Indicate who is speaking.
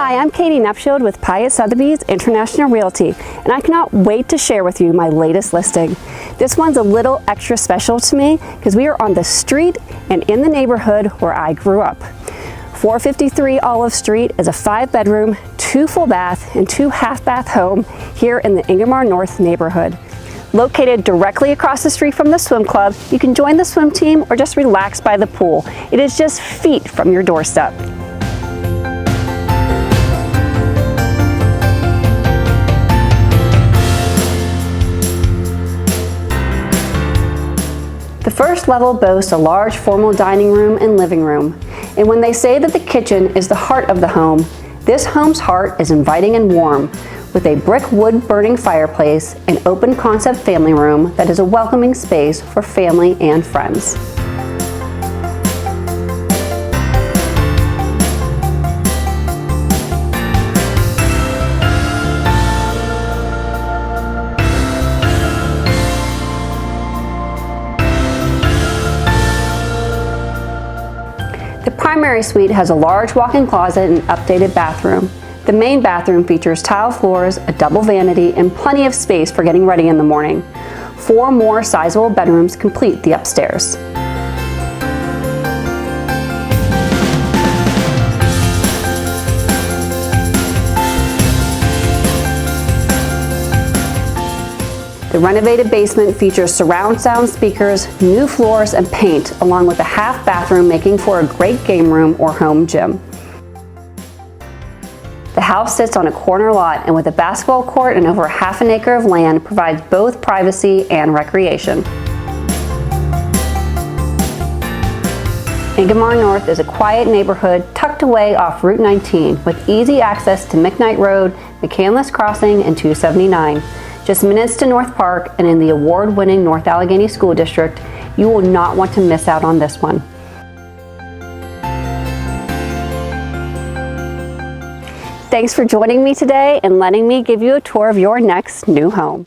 Speaker 1: Hi, I'm Kaedi Knepshield with Piatt Sotheby's International Realty, and I cannot wait to share with you my latest listing. This one's a little extra special to me because we are on the street and in the neighborhood where I grew up. 453 Olive Street is a 5-bedroom, 2 full bath, and 2 half-bath home here in the Ingomar North neighborhood. Located directly across the street from the swim club, you can join the swim team or just relax by the pool. It is just feet from your doorstep. The first level boasts a large formal dining room and living room. And when they say that the kitchen is the heart of the home, this home's heart is inviting and warm, with a brick wood burning fireplace and open concept family room that is a welcoming space for family and friends. The primary suite has a large walk-in closet and updated bathroom. The main bathroom features tile floors, a double vanity, and plenty of space for getting ready in the morning. 4 more sizable bedrooms complete the upstairs. The renovated basement features surround sound speakers, new floors, and paint, along with a half bathroom making for a great game room or home gym. The house sits on a corner lot and with a basketball court and over half an acre of land provides both privacy and recreation. Ingomar North is a quiet neighborhood tucked away off Route 19 with easy access to McKnight Road, McCandless Crossing, and 279. Just minutes to North Park and in the award-winning North Allegheny School District, you will not want to miss out on this one. Thanks for joining me today and letting me give you a tour of your next new home.